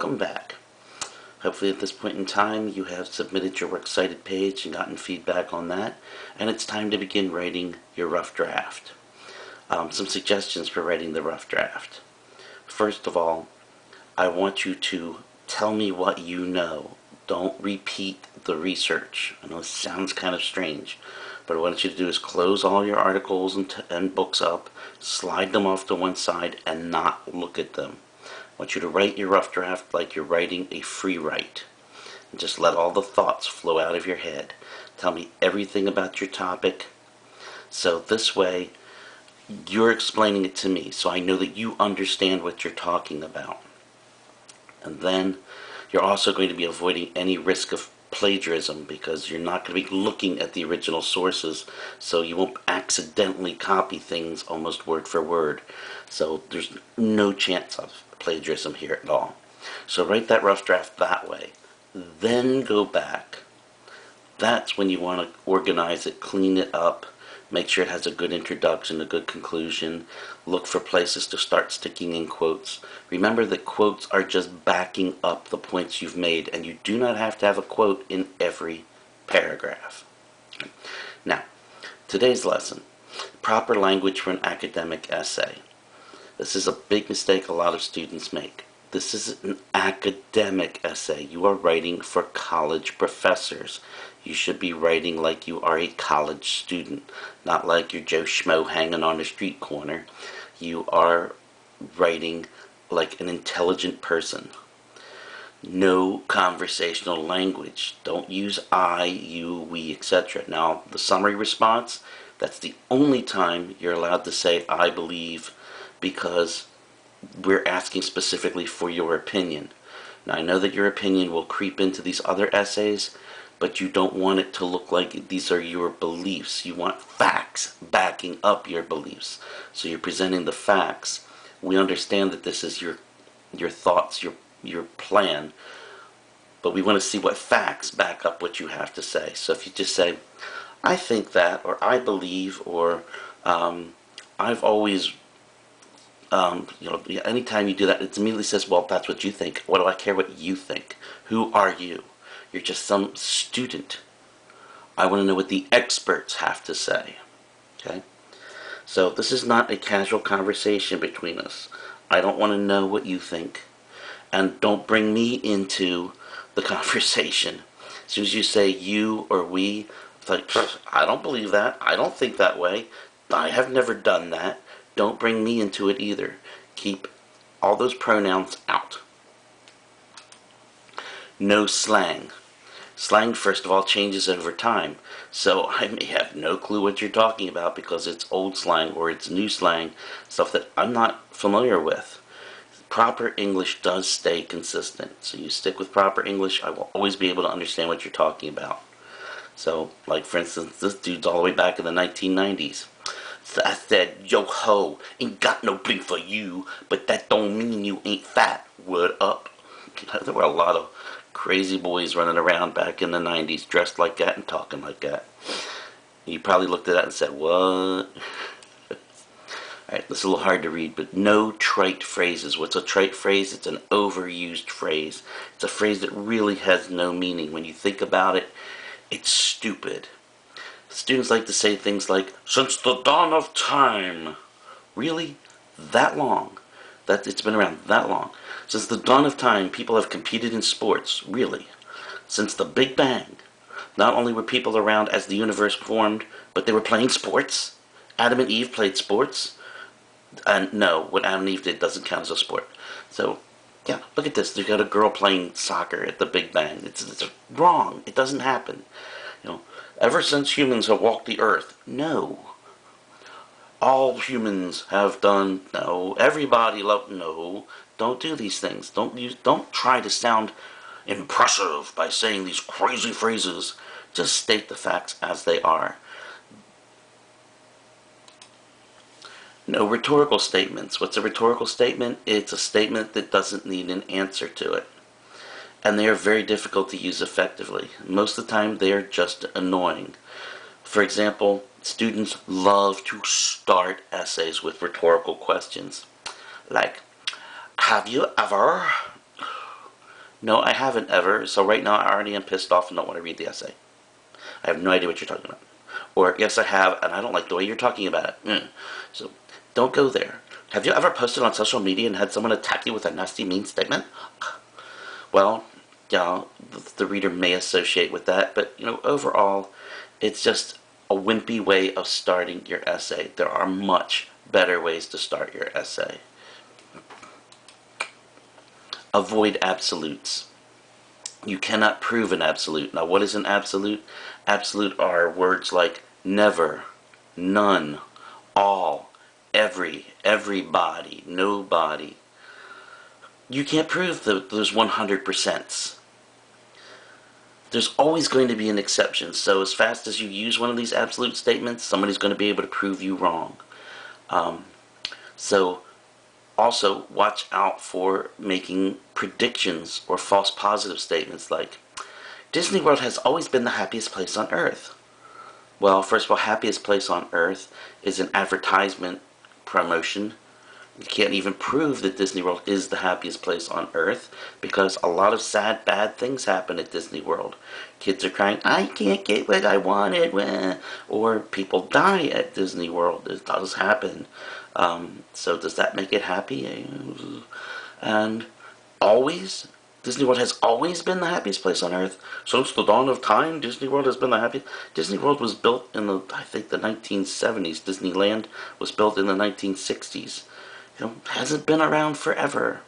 welcome back. Hopefully at this point in time you have submitted your works cited page and gotten feedback on that, and it's time to begin writing your rough draft. Some suggestions for writing the rough draft. First of all, I want you to tell me what you know. Don't repeat the research. I know this sounds kind of strange, but what I want you to do is close all your articles and books up, slide them off to one side, and not look at them. I want you to write your rough draft like you're writing a free write. And just let all the thoughts flow out of your head. Tell me everything about your topic. So this way, you're explaining it to me, so I know that you understand what you're talking about. And then you're also going to be avoiding any risk of plagiarism because you're not going to be looking at the original sources, so you won't accidentally copy things almost word for word. So there's no chance of plagiarism here at all. So write that rough draft that way. Then go back. That's when you want to organize it, clean it up, make sure it has a good introduction, a good conclusion. Look for places to start sticking in quotes. Remember that quotes are just backing up the points you've made, and you do not have to have a quote in every paragraph. Now, today's lesson, proper language for an academic essay. This is a big mistake a lot of students make. This is an academic essay. You are writing for college professors. You should be writing like you are a college student, not like you're Joe Schmo hanging on a street corner. You are writing like an intelligent person. No conversational language. Don't use I, you, we, etc. Now, the summary response, that's the only time you're allowed to say I believe, because we're asking specifically for your opinion. Now, I know that your opinion will creep into these other essays, but you don't want it to look like these are your beliefs. You want facts backing up your beliefs. So you're presenting the facts. We understand that this is your thoughts, your plan, but we want to see what facts back up what you have to say. So if you just say, I think that, or I believe, or I've always, anytime you do that, it immediately says, well, that's what you think. What do I care what you think? Who are you? You're just some student. I want to know what the experts have to say. Okay? So this is not a casual conversation between us. I don't want to know what you think. And don't bring me into the conversation. As soon as you say you or we, it's like, I don't believe that. I don't think that way. I have never done that. Don't bring me into it either. Keep all those pronouns out. No slang. Slang, first of all, changes over time. So I may have no clue what you're talking about because it's old slang or it's new slang, stuff that I'm not familiar with. Proper English does stay consistent. So you stick with proper English, I will always be able to understand what you're talking about. So, like for instance, this dude's all the way back in the 1990s. So I said, yo ho, ain't got no bling for you, but that don't mean you ain't fat. What up? There were a lot of crazy boys running around back in the 90s dressed like that and talking like that. You probably looked at that and said, what? Alright, this is a little hard to read, but no trite phrases. What's a trite phrase? It's an overused phrase. It's a phrase that really has no meaning. When you think about it, it's stupid. Students like to say things like, since the dawn of time. Really? That long? It's been around that long. Since the dawn of time, people have competed in sports. Really? Since the Big Bang. Not only were people around as the universe formed, but they were playing sports. Adam and Eve played sports. And no, what Adam and Eve did doesn't count as a sport. So, yeah, look at this. You got a girl playing soccer at the Big Bang. It's wrong. It doesn't happen. Ever since humans have walked the earth. No. All humans have done. No. Everybody loved. No. Don't do these things. Don't try to sound impressive by saying these crazy phrases. Just state the facts as they are. No rhetorical statements. What's a rhetorical statement? It's a statement that doesn't need an answer to it. And they are very difficult to use effectively. Most of the time, they are just annoying. For example, students love to start essays with rhetorical questions. Like, have you ever... No, I haven't ever. So right now I already am pissed off and don't want to read the essay. I have no idea what you're talking about. Or, yes, I have, and I don't like the way you're talking about it. So, don't go there. Have you ever posted on social media and had someone attack you with a nasty, mean statement? Well, the reader may associate with that, but, overall, it's just a wimpy way of starting your essay. There are much better ways to start your essay. Avoid absolutes. You cannot prove an absolute. Now, what is an absolute? Absolute are words like never, none, all, everybody, nobody. You can't prove those 100%. There's always going to be an exception. So as fast as you use one of these absolute statements, somebody's going to be able to prove you wrong. So also watch out for making predictions or false positive statements like, Disney World has always been the happiest place on earth. Well, first of all, happiest place on earth is an advertisement promotion. You can't even prove that Disney World is the happiest place on earth because a lot of sad, bad things happen at Disney World. Kids are crying, I can't get what I wanted, or people die at Disney World. It does happen. So does that make it happy? And always, Disney World has always been the happiest place on earth. Since the dawn of time, Disney World has been the happiest. Disney World was built in the 1970s. Disneyland was built in the 1960s. Hasn't been around forever.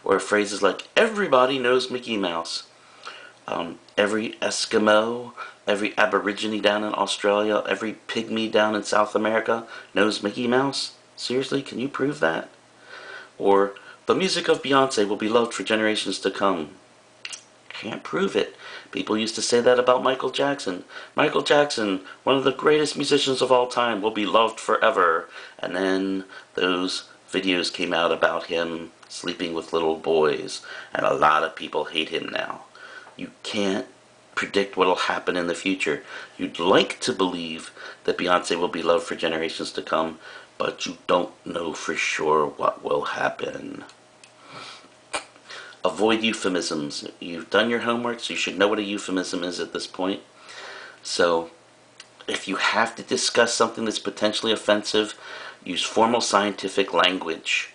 Or phrases like, everybody knows Mickey Mouse. Every Eskimo, every Aborigine down in Australia, every pygmy down in South America knows Mickey Mouse? Seriously, can you prove that? Or, the music of Beyonce will be loved for generations to come. Can't prove it. People used to say that about Michael Jackson. Michael Jackson, one of the greatest musicians of all time, will be loved forever. And then those videos came out about him sleeping with little boys, and a lot of people hate him now. You can't predict what will happen in the future. You'd like to believe that Beyonce will be loved for generations to come, but you don't know for sure what will happen. Avoid euphemisms. You've done your homework, so you should know what a euphemism is at this point. So, if you have to discuss something that's potentially offensive, use formal scientific language.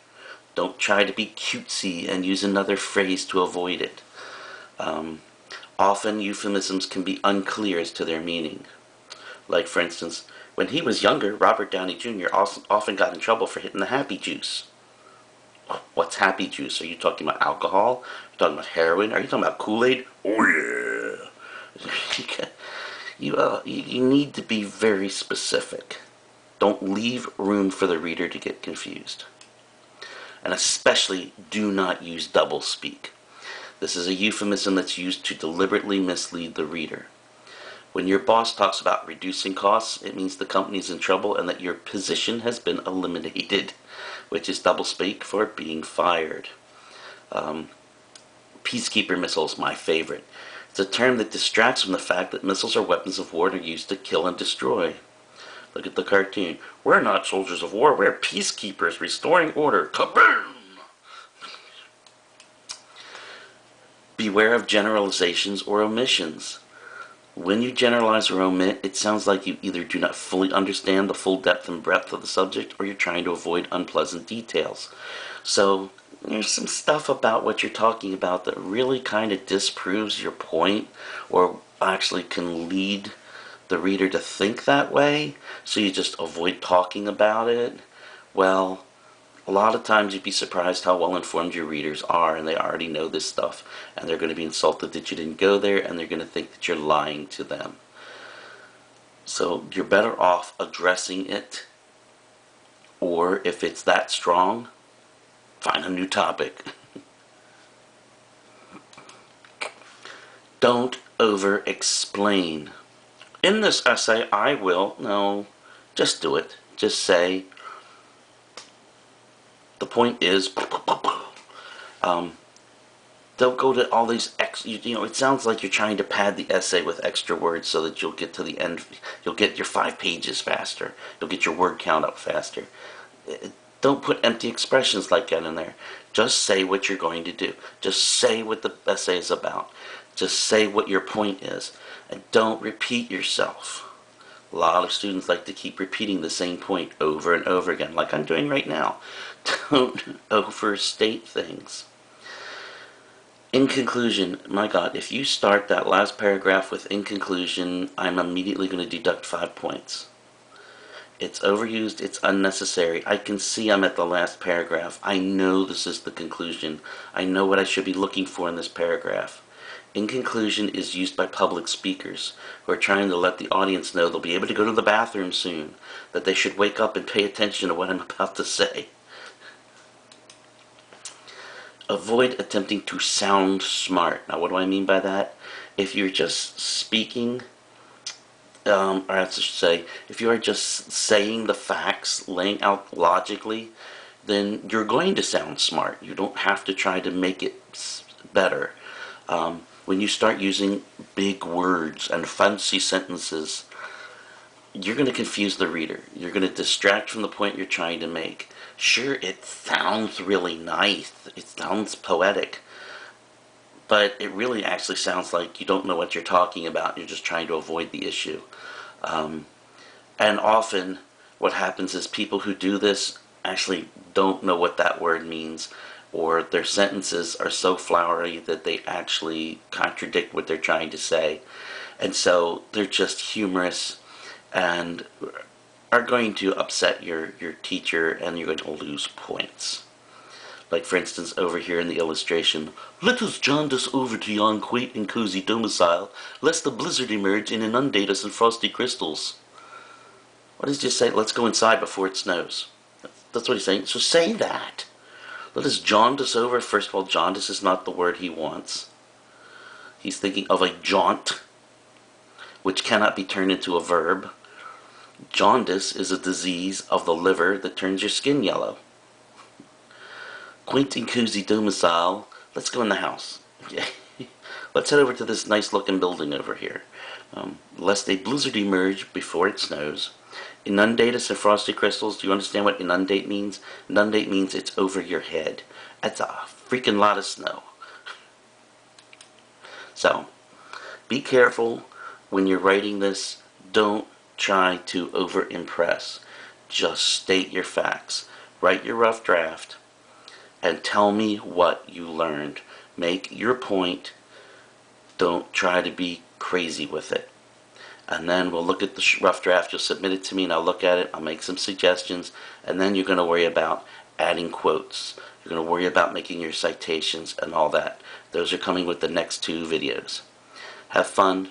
Don't try to be cutesy and use another phrase to avoid it. Often euphemisms can be unclear as to their meaning. Like, for instance, when he was younger, Robert Downey Jr. often got in trouble for hitting the happy juice. What's happy juice? Are you talking about alcohol? Are you talking about heroin? Are you talking about Kool-Aid? Oh yeah. You need to be very specific. Don't leave room for the reader to get confused. And especially, do not use doublespeak. This is a euphemism that's used to deliberately mislead the reader. When your boss talks about reducing costs, it means the company's in trouble and that your position has been eliminated, which is doublespeak for being fired. Peacekeeper missiles, my favorite. It's a term that distracts from the fact that missiles are weapons of war and are used to kill and destroy. Look at the cartoon. We're not soldiers of war, we're peacekeepers restoring order. Kaboom! Beware of generalizations or omissions. When you generalize or omit, it sounds like you either do not fully understand the full depth and breadth of the subject or you're trying to avoid unpleasant details. So, there's some stuff about what you're talking about that really kind of disproves your point or actually can lead the reader to think that way, so you just avoid talking about it. Well, a lot of times you'd be surprised how well informed your readers are, and they already know this stuff, and they're going to be insulted that you didn't go there, and they're going to think that you're lying to them. So you're better off addressing it, or if it's that strong, find a new topic. Don't over-explain. In this essay, just do it. Just say, the point is, don't go to all these it sounds like you're trying to pad the essay with extra words so that you'll get to the end, you'll get your 5 pages faster, you'll get your word count up faster. Don't put empty expressions like that in there. Just say what you're going to do. Just say what the essay is about. Just say what your point is. And don't repeat yourself. A lot of students like to keep repeating the same point over and over again, like I'm doing right now. Don't overstate things. In conclusion, my God, if you start that last paragraph with in conclusion, I'm immediately going to deduct 5 points. It's overused, it's unnecessary. I can see I'm at the last paragraph. I know this is the conclusion. I know what I should be looking for in this paragraph. In conclusion is used by public speakers who are trying to let the audience know they'll be able to go to the bathroom soon, that they should wake up and pay attention to what I'm about to say. Avoid attempting to sound smart. Now, what do I mean by that? If you're just speaking, or I should say, if you are just saying the facts, laying out logically, then you're going to sound smart. You don't have to try to make it better. When you start using big words and fancy sentences, you're going to confuse the reader. You're going to distract from the point you're trying to make. Sure, it sounds really nice. It sounds poetic. But it really actually sounds like you don't know what you're talking about. You're just trying to avoid the issue. And often what happens is people who do this actually don't know what that word means, or their sentences are so flowery that they actually contradict what they're trying to say. And so they're just humorous and are going to upset your teacher, and you're going to lose points. Like, for instance, over here in the illustration, let us jaundice over to yon quaint and cozy domicile, lest the blizzard emerge and inundate us in frosty crystals. What does he just say? Let's go inside before it snows. That's what he's saying. So say that. Let us jaundice over. First of all, jaundice is not the word he wants. He's thinking of a jaunt, which cannot be turned into a verb. Jaundice is a disease of the liver that turns your skin yellow. Quaint and cozy domicile. Let's go in the house. Let's head over to this nice looking building over here. Lest a blizzard emerge before it snows. Inundate us in frosty crystals. Do you understand what inundate means? Inundate means it's over your head. That's a freaking lot of snow. So, be careful when you're writing this. Don't try to over-impress. Just state your facts. Write your rough draft and tell me what you learned. Make your point. Don't try to be crazy with it. And then we'll look at the rough draft. You'll submit it to me and I'll look at it. I'll make some suggestions. And then you're going to worry about adding quotes. You're going to worry about making your citations and all that. Those are coming with the next 2 videos. Have fun.